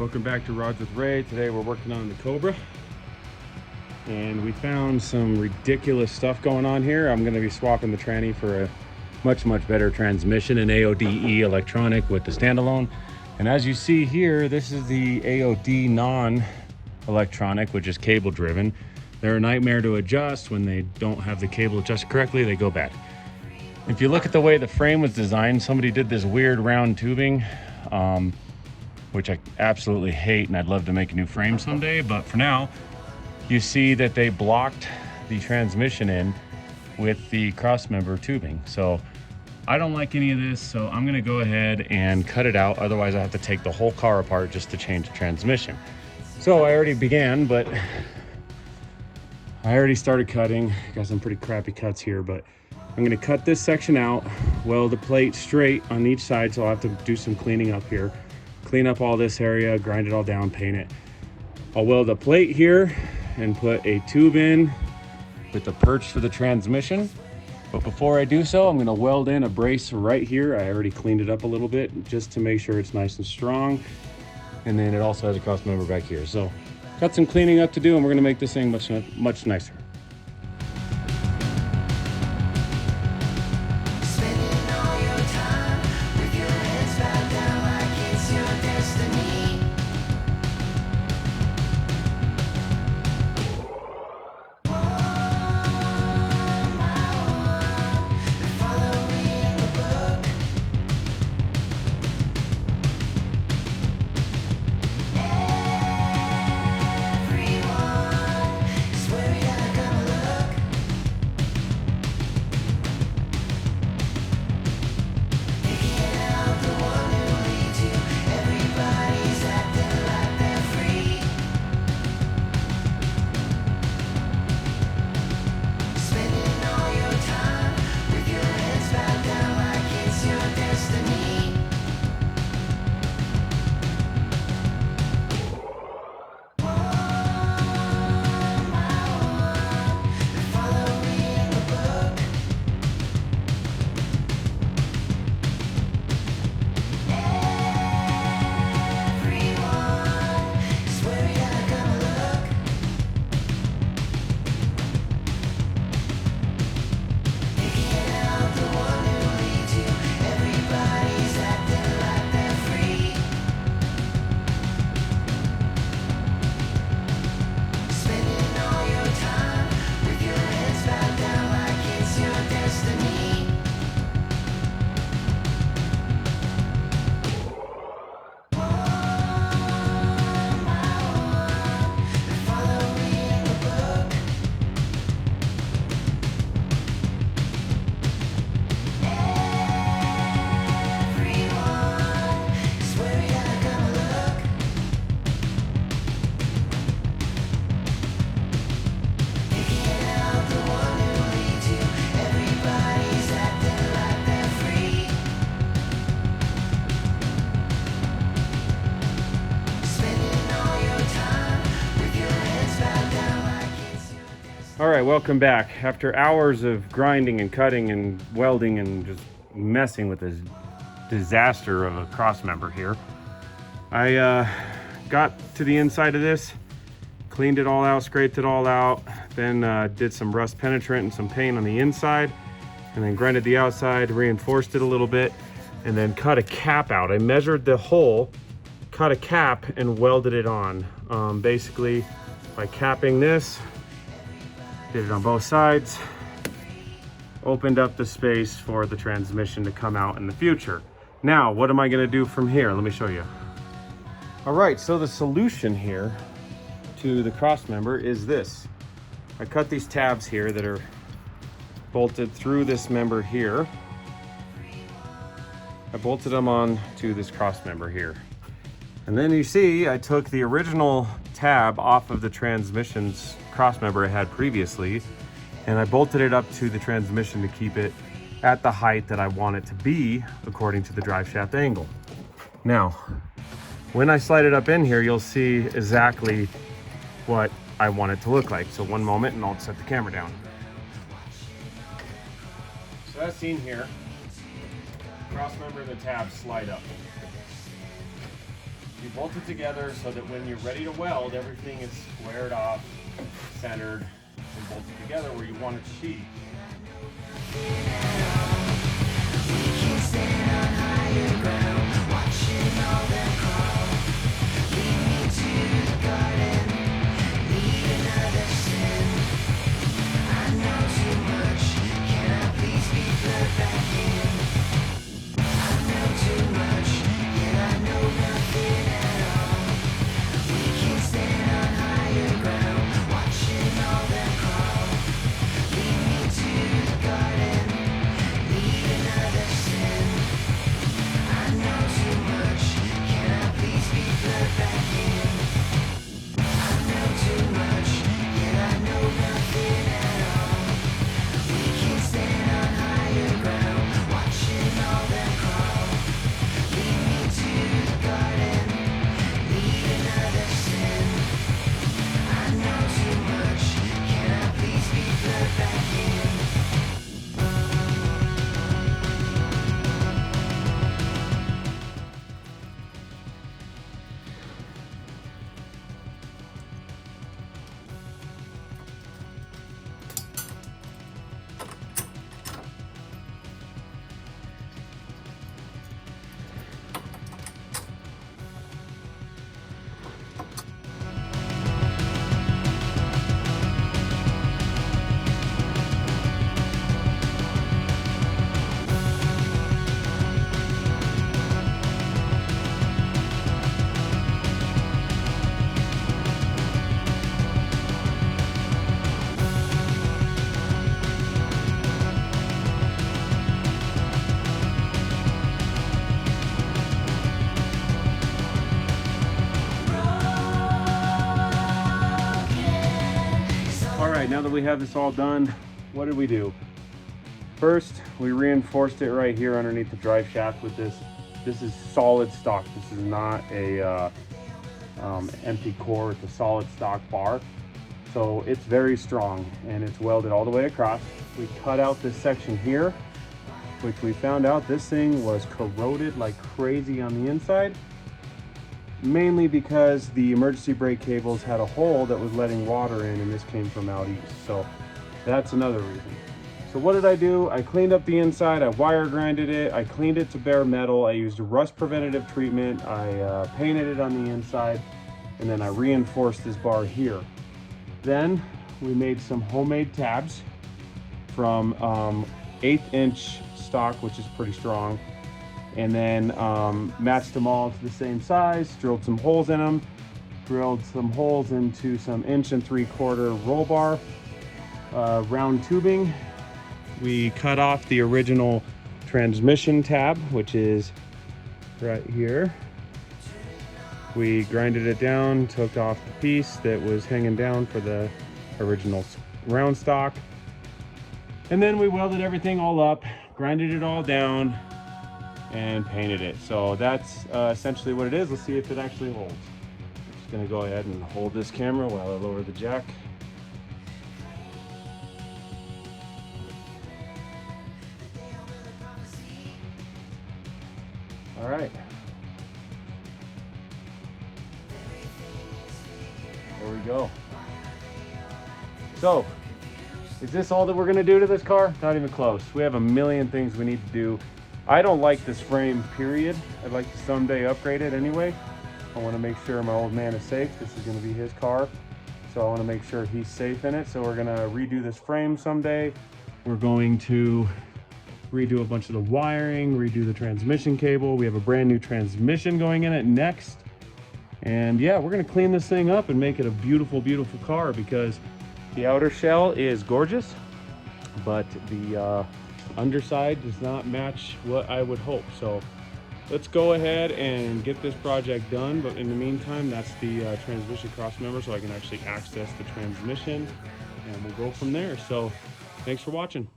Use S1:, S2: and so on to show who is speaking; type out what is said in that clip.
S1: Welcome back to Rods with Ray. Today we're working on the Cobra. And we found some ridiculous stuff going on here. I'm going to be swapping the tranny for a much better transmission, an AODE electronic with the standalone. And as you see here, this is the AOD non-electronic, which is cable driven. They're a nightmare to adjust. When they don't have the cable adjusted correctly, they go bad. If you look at the way the frame was designed, somebody did this weird round tubing, which I absolutely hate, and I'd love to make a new frame someday. But for now, you see that they blocked the transmission in with the crossmember tubing. So I don't like any of this, so I'm gonna go ahead and cut it out. Otherwise I have to take the whole car apart just to change the transmission. So I already began, but I already started cutting. Got some pretty crappy cuts here, but I'm gonna cut this section out, weld the plate straight on each side, so I'll have to do some cleaning up here. Clean up all this area, grind it all down, paint it. I'll weld a plate here and put a tube in with the perch for the transmission. But before I do so, I'm gonna weld in a brace right here. I already cleaned it up a little bit just to make sure it's nice and strong. And then it also has a cross member back here. So got some cleaning up to do, and we're gonna make this thing much nicer. All right, welcome back. After hours of grinding and cutting and welding and just messing with this disaster of a cross member here, I got to the inside of this, cleaned it all out, scraped it all out, then did some rust penetrant and some paint on the inside, and then grinded the outside, reinforced it a little bit, and then cut a cap out. I measured the hole, cut a cap, and welded it on. Basically, by capping this, did it on both sides, opened up the space for the transmission to come out in the future. Now, what am I gonna do from here? Let me show you. All right, so the solution here to the cross member is this. I cut these tabs here that are bolted through this member here. I bolted them on to this cross member here. And then you see, I took the original tab off of the transmission's cross member I had previously, and I bolted it up to the transmission to keep it at the height that I want it to be according to the drive shaft angle. Now, when I slide it up in here, you'll see exactly what I want it to look like. So one moment and I'll set the camera down. So as seen here, cross member and the tabs slide up. You bolt it together so that when you're ready to weld, everything is squared off, centered, and bolted together where you want it to be. Now that we have this all done, what did we do? First, we reinforced it right here underneath the drive shaft with this. This is solid stock. This is not a empty core. It's a solid stock bar. So it's very strong and it's welded all the way across. We cut out this section here, which we found out this thing was corroded like crazy on the inside. Mainly because the emergency brake cables had a hole that was letting water in, and this came from out east. So that's another reason. So what did I do? I cleaned up the inside, I wire grinded it, I cleaned it to bare metal, I used a rust preventative treatment, I painted it on the inside, and then I reinforced this bar here. Then we made some homemade tabs from 1/8 inch stock, which is pretty strong. And then matched them all to the same size, drilled some holes in them, drilled some holes into some 1 3/4 inch roll bar, round tubing. We cut off the original transmission tab, which is right here. We grinded it down, took off the piece that was hanging down for the original round stock. And then we welded everything all up, grinded it all down, and painted it. So that's essentially what it is. Let's see if it actually holds. I'm just gonna go ahead and hold this camera while I lower the jack. All right. There we go. So, is this all that we're gonna do to this car? Not even close. We have a million things we need to do. I don't like this frame, period. I'd like to someday upgrade it anyway. I want to make sure my old man is safe. This is going to be his car, so I want to make sure he's safe in it. So we're going to redo this frame someday. We're going to redo a bunch of the wiring, redo the transmission cable. We have a brand new transmission going in it next. And yeah, we're going to clean this thing up and make it a beautiful, beautiful car, because the outer shell is gorgeous, but the underside does not match what I would hope. So let's go ahead and get this project done. But in the meantime, that's the transmission cross member, so I can actually access the transmission, and we'll go from there. So thanks for watching.